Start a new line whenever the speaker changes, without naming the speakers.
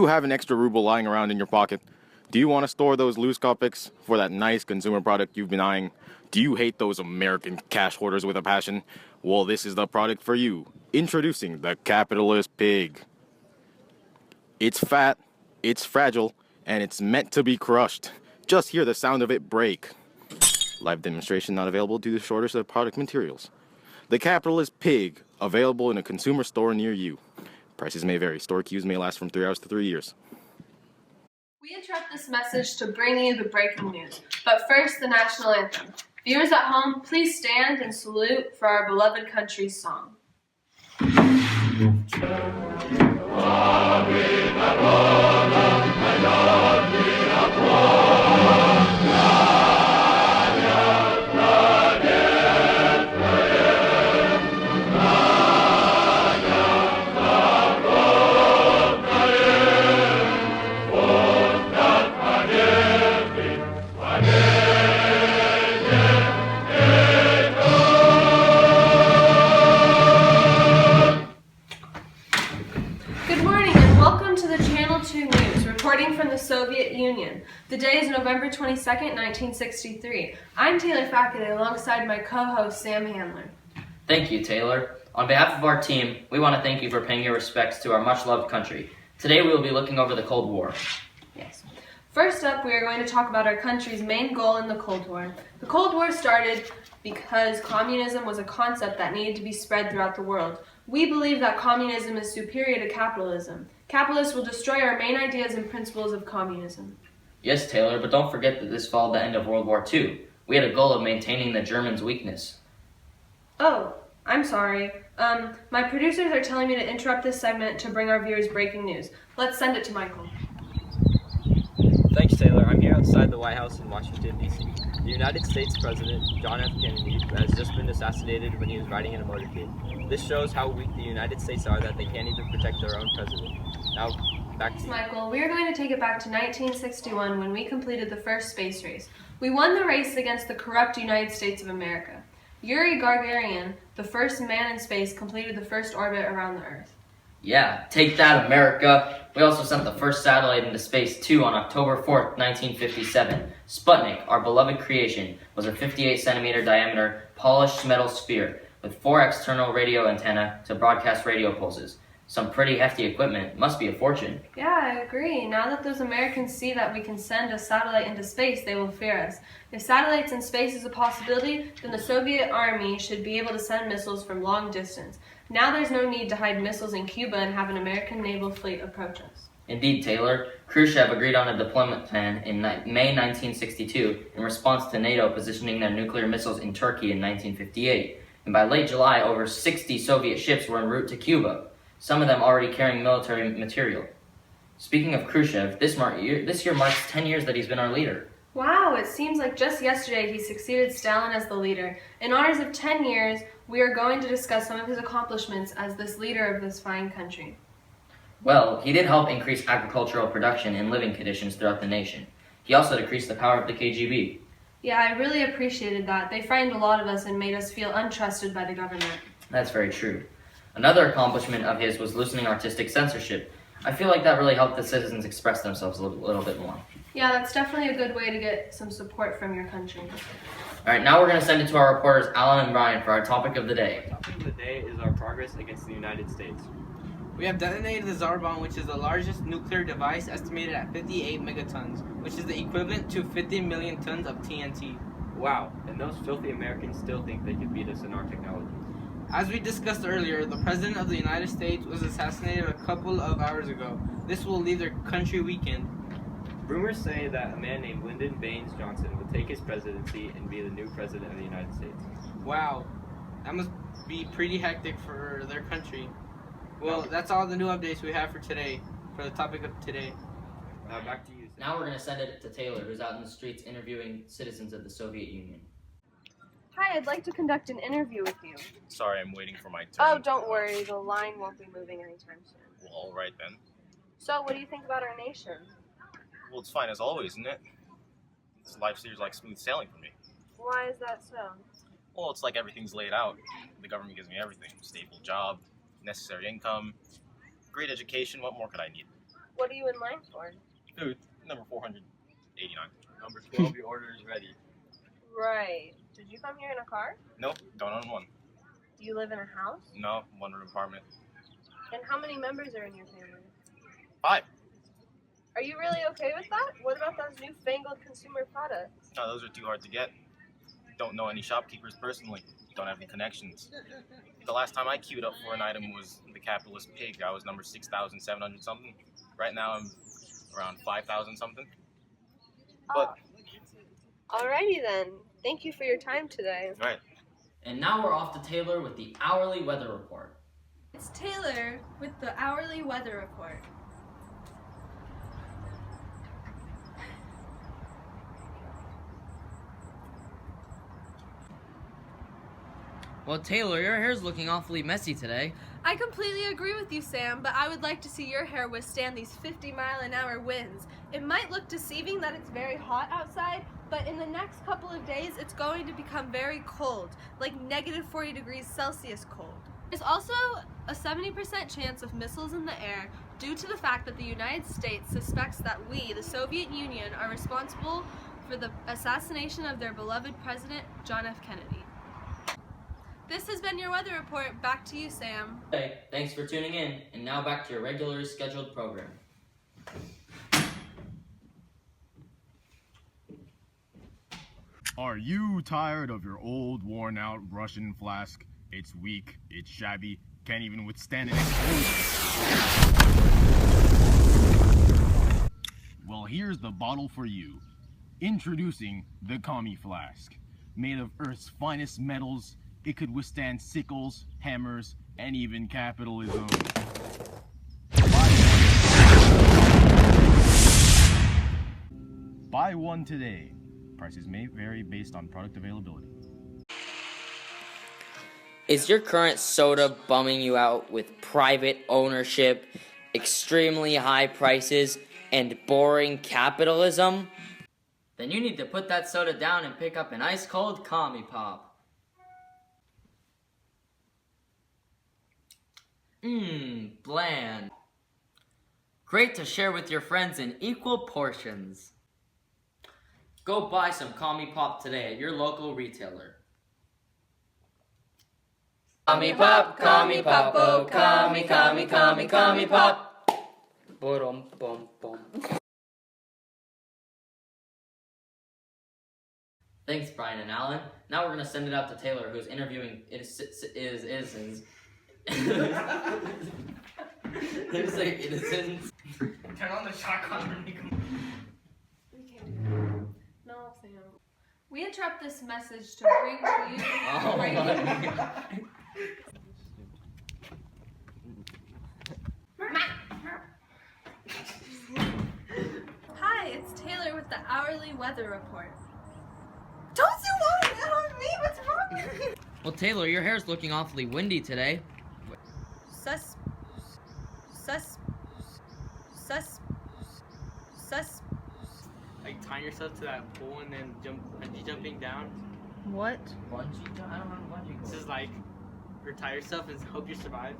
you have an extra ruble lying around in your pocket? Do you want to store those loose copics for that nice consumer product you've been eyeing? Do you hate those American cash hoarders with a passion? Well, this is the product for you. Introducing the capitalist pig. It's fat, it's fragile, and it's meant to be crushed. Just hear the sound of it break. Live demonstration not available due to shortage of product materials. The capitalist pig, available in a consumer store near you. Prices may vary. Store queues may last from 3 hours to 3 years.
We interrupt this message to bring you the breaking news. But first, the national anthem. Viewers at home, please stand and salute for our beloved country's song. Reporting from the Soviet Union. The day is November 22nd, 1963. I'm Taylor Fackett alongside my co-host Sam Handler.
Thank you, Taylor. On behalf of our team, we want to thank you for paying your respects to our much-loved country. Today we will be looking over the Cold War.
Yes. First up, we are going to talk about our country's main goal in the Cold War. The Cold War started because communism was a concept that needed to be spread throughout the world. We believe that communism is superior to capitalism. Capitalists will destroy our main ideas and principles of communism.
Yes, Taylor, but don't forget that this followed the end of World War II. We had a goal of maintaining the Germans' weakness.
Oh, I'm sorry. My producers are telling me to interrupt this segment to bring our viewers breaking news. Let's send it to Michael.
Thanks, Taylor. I'm here outside the White House in Washington, D.C. The United States President, John F. Kennedy, has just been assassinated when he was riding in a motorcade. This shows how weak the United States are that they can't even protect their own president. Now, back to you.
Michael, we are going to take it back to 1961 when we completed the first space race. We won the race against the corrupt United States of America. Yuri Gagarin, the first man in space, completed the first orbit around the Earth.
Yeah, take that, America. We also sent the first satellite into space, too, on October 4th, 1957. Sputnik, our beloved creation, was a 58-centimeter diameter, polished metal sphere with 4 external radio antennae to broadcast radio pulses. Some pretty hefty equipment. Must be a fortune.
Yeah, I agree. Now that those Americans see that we can send a satellite into space, they will fear us. If satellites in space is a possibility, then the Soviet army should be able to send missiles from long distance. Now there's no need to hide missiles in Cuba and have an American naval fleet approach us.
Indeed, Taylor. Khrushchev agreed on a deployment plan in May 1962 in response to NATO positioning their nuclear missiles in Turkey in 1958. And by late July, over 60 Soviet ships were en route to Cuba, some of them already carrying military material. Speaking of Khrushchev, this year marks 10 years that he's been our leader.
Wow, it seems like just yesterday he succeeded Stalin as the leader. In honors of 10 years, we are going to discuss some of his accomplishments as this leader of this fine country.
Well, he did help increase agricultural production and living conditions throughout the nation. He also decreased the power of the KGB.
Yeah, I really appreciated that. They frightened a lot of us and made us feel untrusted by the government.
That's very true. Another accomplishment of his was loosening artistic censorship. I feel like that really helped the citizens express themselves a little bit more.
Yeah, that's definitely a good way to get some support from your country.
All right, now we're going to send it to our reporters, Alan and Brian, for our topic of the day.
The topic of the day is our progress against the United States.
We have detonated the Tsar bomb, which is the largest nuclear device estimated at 58 megatons, which is the equivalent to 50 million tons of TNT.
Wow, and those filthy Americans still think they can beat us in our technology.
As we discussed earlier, the President of the United States was assassinated a couple of hours ago. This will leave their country weakened.
Rumors say that a man named Lyndon Baines Johnson will take his presidency and be the new president of the United States.
Wow, that must be pretty hectic for their country. Well, that's all the new updates we have for today, for the topic of today.
Now back to you, Sam.
Now we're going to send it to Taylor, who's out in the streets interviewing citizens of the Soviet Union.
Hi, I'd like to conduct an interview with you.
Sorry, I'm waiting for my turn.
Oh, don't worry. The line won't be moving anytime soon.
Well, all right then.
So, what do you think about our nation?
Well, it's fine as always, isn't it? This life seems like smooth sailing for me.
Why is that so?
Well, it's like everything's laid out. The government gives me everything. Stable job, necessary income, great education. What more could I need?
What are you in line for?
Food, number 489.
Number 12, your order is ready.
Right. Did you come here in a car?
Nope, don't own one.
Do you live in a house?
No, one-room apartment.
And how many members are in your family?
5.
Are you really okay with that? What about those newfangled consumer products?
No, those are too hard to get. Don't know any shopkeepers personally. Don't have any connections. The last time I queued up for an item was the capitalist pig. I was number 6,700 something. Right now I'm around 5,000 something. But
Alrighty then. Thank you for your time today.
right.
And now we're off to Taylor with the hourly weather report.
It's Taylor with the hourly weather report.
Well, Taylor, your hair's looking awfully messy today.
I completely agree with you, Sam, but I would like to see your hair withstand these 50-mile-an-hour winds. It might look deceiving that it's very hot outside, but in the next couple of days, it's going to become very cold, like negative 40 degrees Celsius cold. There's also a 70% chance of missiles in the air due to the fact that the United States suspects that we, the Soviet Union, are responsible for the assassination of their beloved President, John F. Kennedy. This has been your weather report. Back to you, Sam.
Okay, thanks for tuning in, and now back to your regularly scheduled program.
Are you tired of your old, worn-out Russian flask? It's weak, it's shabby, can't even withstand an explosion. Well, here's the bottle for you. Introducing the Kami Flask. Made of Earth's finest metals, it could withstand sickles, hammers, and even capitalism. Buy one today. Prices may vary based on product availability.
Is your current soda bumming you out with private ownership, extremely high prices, and boring capitalism? Then you need to put that soda down and pick up an ice-cold Kami Pop. Bland. Great to share with your friends in equal portions. Go buy some Kami Pop today at your local retailer. Kami Pop, oh, Kami Pop. Boom, boom, boom. Thanks, Brian and Alan. Now we're gonna send it out to Taylor, who's interviewing citizens. They say innocents.
Turn on the shotgun.
We can't do that. No, Sam. We interrupt this message to bring to you.
Oh my God.
Hi, it's Taylor with the hourly weather report. Don't you want that on me? What's wrong?
Well, Taylor, your hair's looking awfully windy today.
Like tying yourself to that pole and then bungee jumping down.
What?
Bungee jump? I don't know bungee.
This is like, or tie yourself and hope you survive.